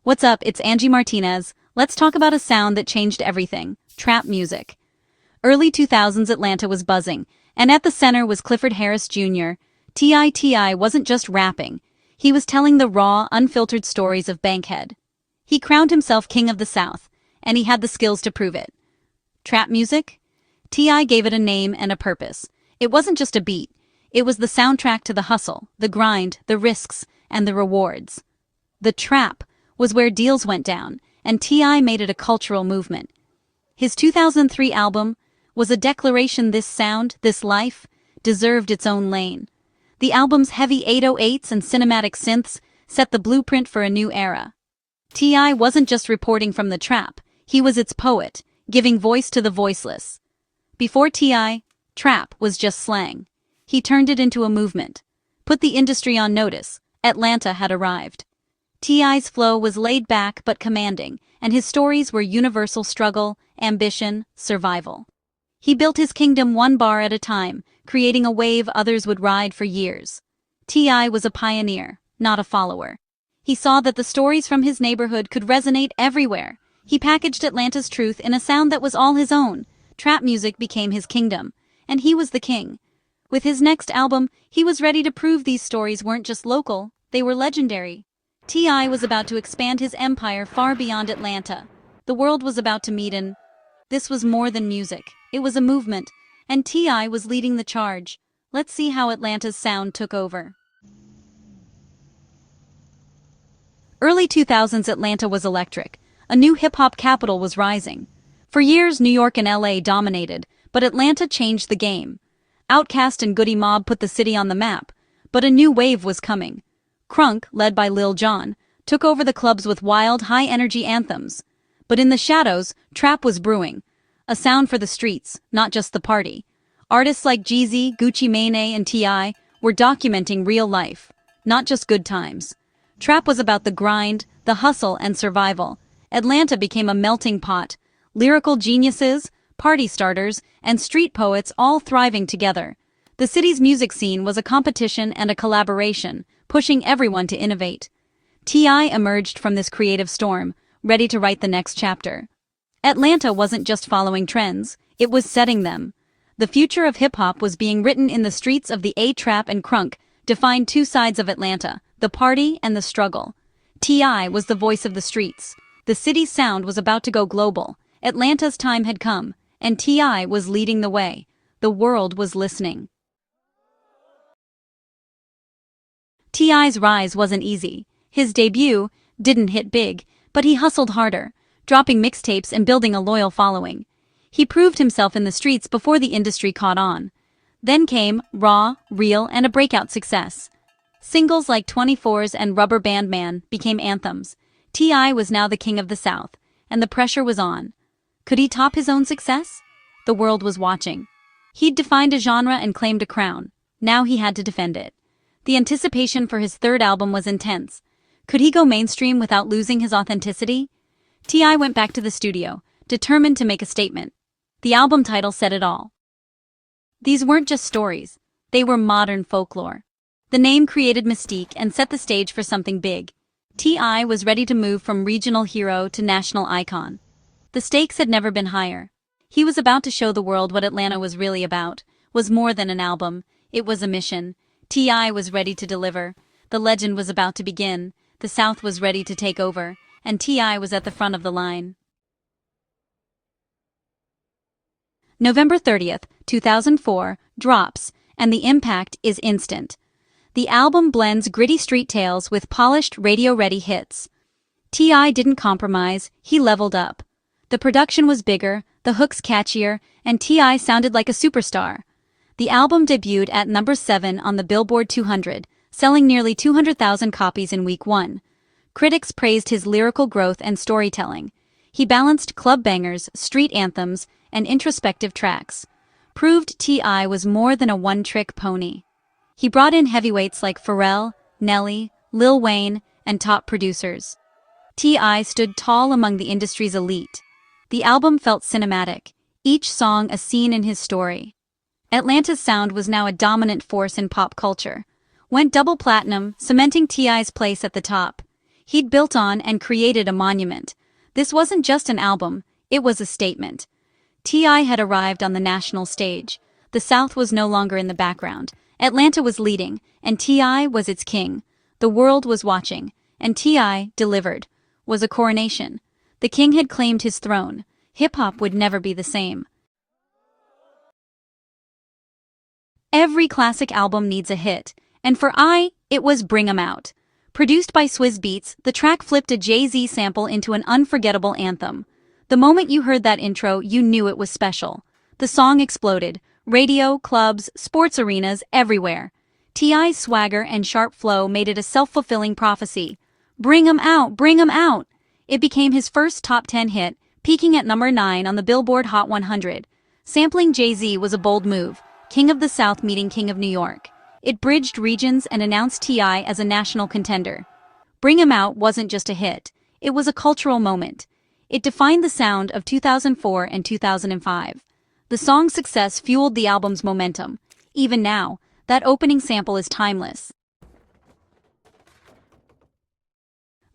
What's up, it's Angie Martinez. Let's talk about a sound that changed everything, trap music. Early 2000s Atlanta was buzzing, and at the center was Clifford Harris Jr. T.I. wasn't just rapping, he was telling the raw, unfiltered stories of Bankhead. He crowned himself King of the South, and he had the skills to prove it. Trap music? T.I. gave it a name and a purpose. It wasn't just a beat, it was the soundtrack to the hustle, the grind, the risks, and the rewards. The trap was where deals went down, and T.I. made it a cultural movement. His 2003 album was a declaration this sound, this life, deserved its own lane. The album's heavy 808s and cinematic synths set the blueprint for a new era. T.I. wasn't just reporting from the trap, he was its poet, giving voice to the voiceless. Before T.I., trap was just slang. He turned it into a movement. Put the industry on notice, Atlanta had arrived. T.I.'s flow was laid back but commanding, and his stories were universal struggle, ambition, survival. He built his kingdom one bar at a time, creating a wave others would ride for years. T.I. was a pioneer, not a follower. He saw that the stories from his neighborhood could resonate everywhere. He packaged Atlanta's truth in a sound that was all his own. Trap music became his kingdom, and he was the king. With his next album, he was ready to prove these stories weren't just local, they were legendary. T.I. was about to expand his empire far beyond Atlanta. The world was about to meet and this was more than music, it was a movement, and T.I. was leading the charge. Let's see how Atlanta's sound took over. Early 2000s Atlanta was electric. A new hip-hop capital was rising. For years New York and L.A. dominated, but Atlanta changed the game. Outkast and Goody Mob put the city on the map, but a new wave was coming. Crunk, led by Lil Jon, took over the clubs with wild, high-energy anthems. But in the shadows, trap was brewing. A sound for the streets, not just the party. Artists like Jeezy, Gucci Mane, and T.I. were documenting real life, not just good times. Trap was about the grind, the hustle, and survival. Atlanta became a melting pot. Lyrical geniuses, party starters, and street poets all thriving together. The city's music scene was a competition and a collaboration, pushing everyone to innovate. T.I. emerged from this creative storm, ready to write the next chapter. Atlanta wasn't just following trends, it was setting them. The future of hip-hop was being written in the streets of the A-Trap, and Crunk defined two sides of Atlanta, the party and the struggle. T.I. was the voice of the streets. The city's sound was about to go global. Atlanta's time had come, and T.I. was leading the way. The world was listening. T.I.'s rise wasn't easy. His debut didn't hit big, but he hustled harder, dropping mixtapes and building a loyal following. He proved himself in the streets before the industry caught on. Then came Raw, Real, and a breakout success. Singles like 24's and Rubber Band Man became anthems. T.I. was now the king of the South, and the pressure was on. Could he top his own success? The world was watching. He'd defined a genre and claimed a crown. Now he had to defend it. The anticipation for his third album was intense. Could he go mainstream without losing his authenticity? T.I. went back to the studio, determined to make a statement. The album title said it all. These weren't just stories, they were modern folklore. The name created mystique and set the stage for something big. T.I. was ready to move from regional hero to national icon. The stakes had never been higher. He was about to show the world what Atlanta was really about, was more than an album, it was a mission. T.I. was ready to deliver. The legend was about to begin. The South was ready to take over, and T.I. was at the front of the line. November 30th, 2004, drops, and the impact is instant. The album blends gritty street tales with polished radio-ready hits. T.I. didn't compromise, he leveled up. The production was bigger, the hooks catchier, and T.I. sounded like a superstar. The album debuted at number 7 on the Billboard 200, selling nearly 200,000 copies in week 1. Critics praised his lyrical growth and storytelling. He balanced club bangers, street anthems, and introspective tracks. Proved T.I. was more than a one-trick pony. He brought in heavyweights like Pharrell, Nelly, Lil Wayne, and top producers. T.I. stood tall among the industry's elite. The album felt cinematic, each song a scene in his story. Atlanta's sound was now a dominant force in pop culture. Went double platinum, cementing T.I.'s place at the top. He'd built on and created a monument. This wasn't just an album, it was a statement. T.I. had arrived on the national stage. The South was no longer in the background. Atlanta was leading, and T.I. was its king. The world was watching, and T.I. delivered. Was a coronation. The king had claimed his throne. Hip-hop would never be the same. Every classic album needs a hit, and for it was Bring 'Em Out. Produced by Swizz Beatz, the track flipped a Jay-Z sample into an unforgettable anthem. The moment you heard that intro, you knew it was special. The song exploded. Radio, clubs, sports arenas, everywhere. T.I.'s swagger and sharp flow made it a self-fulfilling prophecy. Bring 'em out, bring 'em out! It became his first top 10 hit, peaking at number 9 on the Billboard Hot 100. Sampling Jay-Z was a bold move. King of the South meeting King of New York. It bridged regions and announced T.I. as a national contender. Bring 'Em Out wasn't just a hit, it was a cultural moment. It defined the sound of 2004 and 2005. The song's success fueled the album's momentum. Even now, that opening sample is timeless.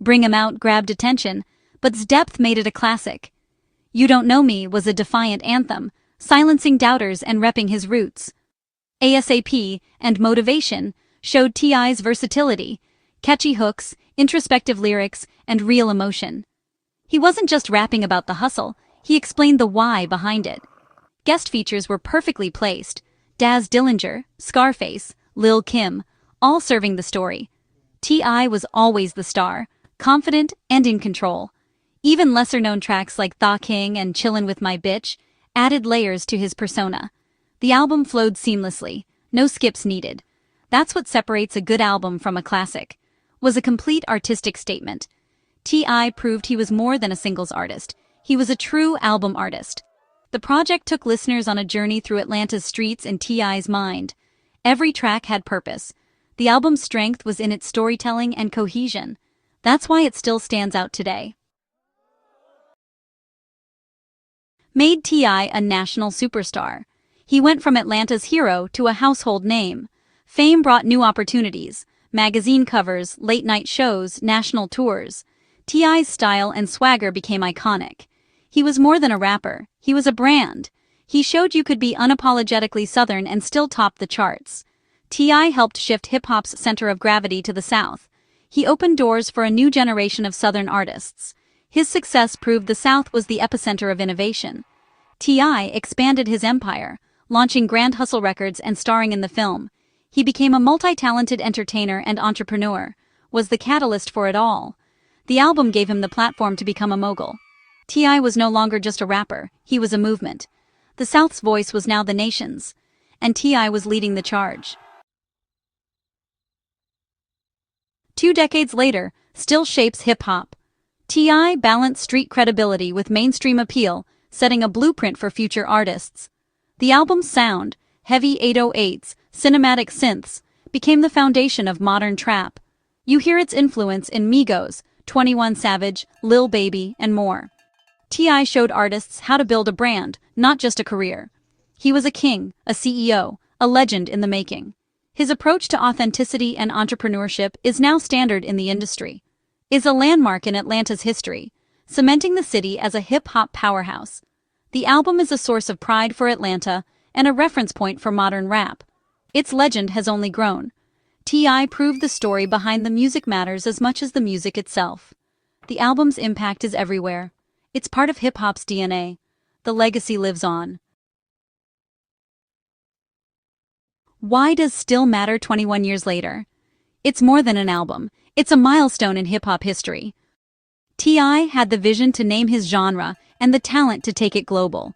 Bring 'Em Out grabbed attention, but its depth made it a classic. You Don't Know Me was a defiant anthem, silencing doubters and repping his roots. ASAP and Motivation showed T.I.'s versatility, catchy hooks, introspective lyrics, and real emotion. He wasn't just rapping about the hustle, he explained the why behind it. Guest features were perfectly placed. Daz Dillinger, Scarface, Lil' Kim, all serving the story. T.I. was always the star, confident and in control. Even lesser-known tracks like Tha King and Chillin' With My Bitch added layers to his persona. The album flowed seamlessly, no skips needed. That's what separates a good album from a classic. Was a complete artistic statement. T.I. proved he was more than a singles artist. He was a true album artist. The project took listeners on a journey through Atlanta's streets in T.I.'s mind. Every track had purpose. The album's strength was in its storytelling and cohesion. That's why it still stands out today. Made T.I. a national superstar. He went from Atlanta's hero to a household name. Fame brought new opportunities, magazine covers, late-night shows, national tours. T.I.'s style and swagger became iconic. He was more than a rapper, he was a brand. He showed you could be unapologetically Southern and still top the charts. T.I. helped shift hip-hop's center of gravity to the South. He opened doors for a new generation of Southern artists. His success proved the South was the epicenter of innovation. T.I. expanded his empire, launching Grand Hustle Records and starring in the film. He became a multi-talented entertainer and entrepreneur, was the catalyst for it all. The album gave him the platform to become a mogul. T.I. was no longer just a rapper, he was a movement. The South's voice was now the nation's, and T.I. was leading the charge. 2 decades later, still shapes hip-hop. T.I. balanced street credibility with mainstream appeal, setting a blueprint for future artists. The album's sound, heavy 808s, cinematic synths, became the foundation of modern trap. You hear its influence in Migos, 21 Savage, Lil Baby, and more. T.I. showed artists how to build a brand, not just a career. He was a king, a CEO, a legend in the making. His approach to authenticity and entrepreneurship is now standard in the industry. Is a landmark in Atlanta's history, cementing the city as a hip-hop powerhouse. The album is a source of pride for Atlanta and a reference point for modern rap. Its legend has only grown. T.I. proved the story behind the music matters as much as the music itself. The album's impact is everywhere. It's part of hip-hop's DNA. The legacy lives on. Why does Still Matter 21 years later? It's more than an album. It's a milestone in hip-hop history. T.I. had the vision to name his genre and the talent to take it global.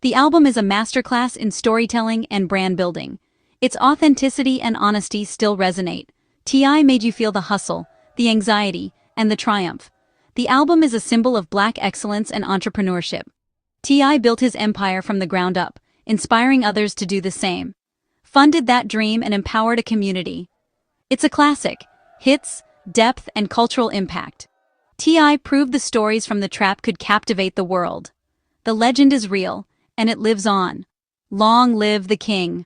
The album is a masterclass in storytelling and brand building. Its authenticity and honesty still resonate. T.I. made you feel the hustle, the anxiety, and the triumph. The album is a symbol of Black excellence and entrepreneurship. T.I. built his empire from the ground up, inspiring others to do the same. Funded that dream and empowered a community. It's a classic. Hits, depth, and cultural impact. T.I. proved the stories from the trap could captivate the world. The legend is real, and it lives on. Long live the king.